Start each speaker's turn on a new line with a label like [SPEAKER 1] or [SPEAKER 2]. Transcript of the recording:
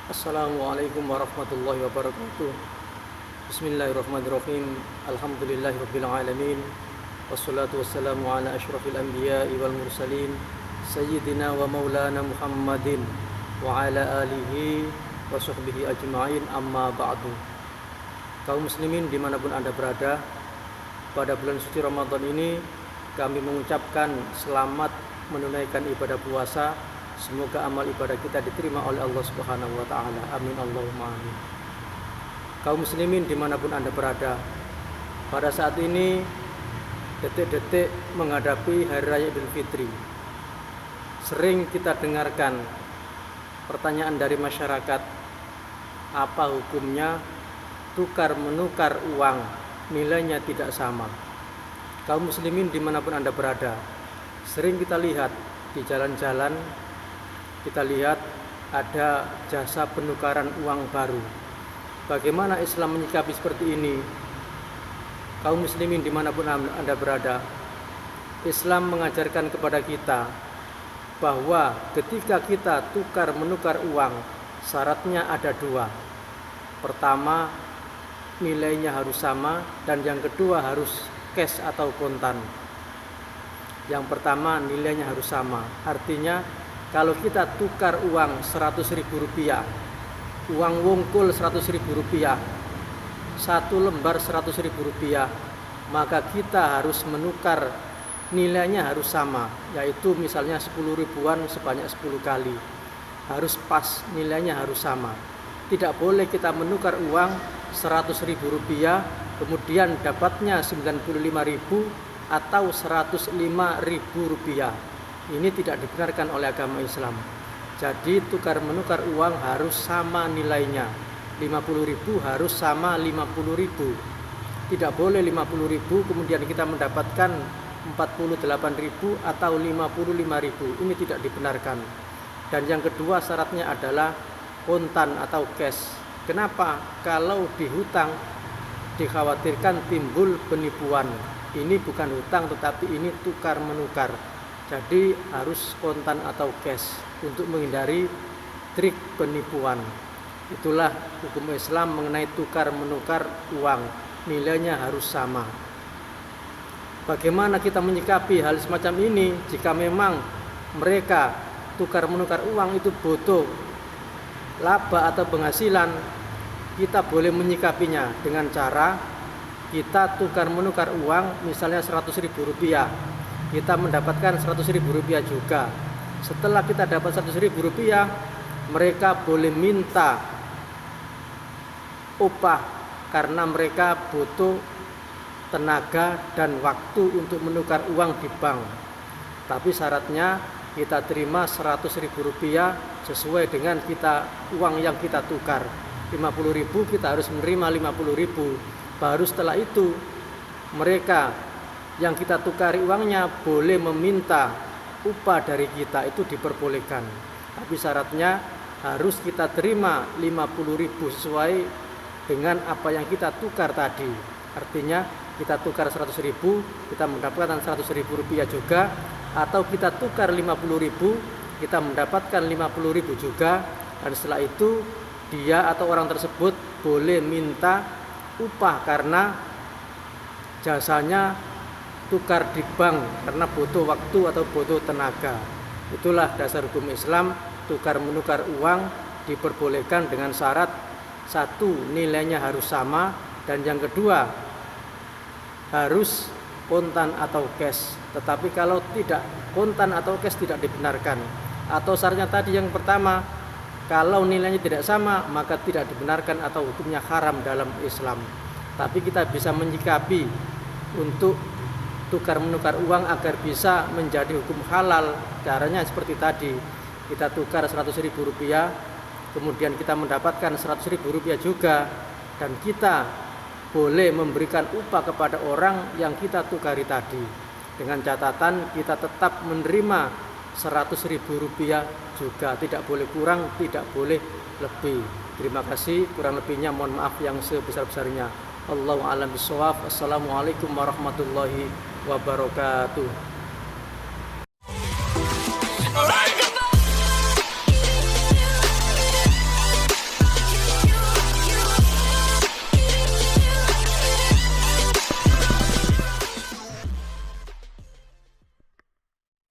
[SPEAKER 1] Assalamualaikum warahmatullahi wabarakatuh. Bismillahirrahmanirrahim. Alhamdulillahirabbil alamin. Wassalatu wassalamu ala asyrafil anbiya'i wal mursalin sayyidina wa maulana Muhammadin wa ala alihi wa sahbihi ajma'in, amma ba'du. Kaum muslimin dimanapun Anda berada, pada bulan suci Ramadan ini kami mengucapkan selamat menunaikan ibadah puasa. Semoga amal ibadah kita diterima oleh Allah Subhanahu wa ta'ala. Amin Allahumma amin. Kaum muslimin dimanapun Anda berada, pada saat ini detik-detik menghadapi Hari Raya Idul Fitri, sering kita dengarkan pertanyaan dari masyarakat, apa hukumnya tukar menukar uang nilainya tidak sama. Kaum muslimin dimanapun Anda berada, sering kita lihat di jalan-jalan, kita lihat ada jasa penukaran uang baru. Bagaimana Islam menyikapi seperti ini? Kaum muslimin dimanapun Anda berada, Islam mengajarkan kepada kita bahwa ketika kita tukar menukar uang, syaratnya ada dua. Pertama, nilainya harus sama, dan yang kedua harus cash atau kontan. Yang pertama, nilainya harus sama. Artinya kalau kita tukar uang Rp100.000, uang wungkul Rp100.000, satu lembar Rp100.000, maka kita harus menukar nilainya harus sama, yaitu misalnya 10 ribuan sebanyak 10 kali. Harus pas, nilainya harus sama. Tidak boleh kita menukar uang Rp100.000 kemudian dapatnya Rp95.000 atau Rp105.000. Ini tidak dibenarkan oleh agama Islam. Jadi tukar menukar uang harus sama nilainya. 50.000 harus sama 50.000. Tidak boleh 50.000 kemudian kita mendapatkan 48.000 atau 55.000. Ini tidak dibenarkan. Dan yang kedua syaratnya adalah kontan atau cash. Kenapa? Kalau dihutang dikhawatirkan timbul penipuan. Ini bukan hutang tetapi ini tukar menukar. Jadi harus kontan atau cash untuk menghindari trik penipuan. Itulah hukum Islam mengenai tukar menukar uang, nilainya harus sama. Bagaimana kita menyikapi hal semacam ini jika memang mereka tukar menukar uang itu butuh laba atau penghasilan? Kita boleh menyikapinya dengan cara kita tukar menukar uang, misalnya Rp100.000, kita mendapatkan Rp100.000 juga. Setelah kita dapat Rp100.000, mereka boleh minta upah karena mereka butuh tenaga dan waktu untuk menukar uang di bank. Tapi syaratnya kita terima Rp100.000 sesuai dengan uang yang kita tukar. 50.000 kita harus menerima 50.000. Baru setelah itu mereka yang kita tukari uangnya boleh meminta upah dari kita, itu diperbolehkan. Tapi syaratnya harus kita terima 50.000 sesuai dengan apa yang kita tukar tadi. Artinya kita tukar 100.000, kita mendapatkan Rp100.000 juga, atau kita tukar 50.000, kita mendapatkan 50.000 juga. Dan setelah itu dia atau orang tersebut boleh minta upah karena jasanya tukar di bank karena butuh waktu atau butuh tenaga. Itulah dasar hukum Islam. Tukar menukar uang diperbolehkan dengan syarat satu, nilainya harus sama, dan yang kedua harus kontan atau cash. Tetapi kalau tidak kontan atau cash tidak dibenarkan. Atau syaratnya tadi yang pertama, kalau nilainya tidak sama maka tidak dibenarkan atau hukumnya haram dalam Islam. Tapi kita bisa menyikapi untuk tukar menukar uang agar bisa menjadi hukum halal. Caranya seperti tadi, kita tukar Rp100.000, kemudian kita mendapatkan Rp100.000 juga, dan kita boleh memberikan upah kepada orang yang kita tukari tadi, dengan catatan kita tetap menerima Rp100.000 juga, tidak boleh kurang, tidak boleh lebih. Terima kasih, kurang lebihnya mohon maaf yang sebesar-besarnya. Allahu a'lam bishawab. Assalamualaikum warahmatullahi wabarakatuh.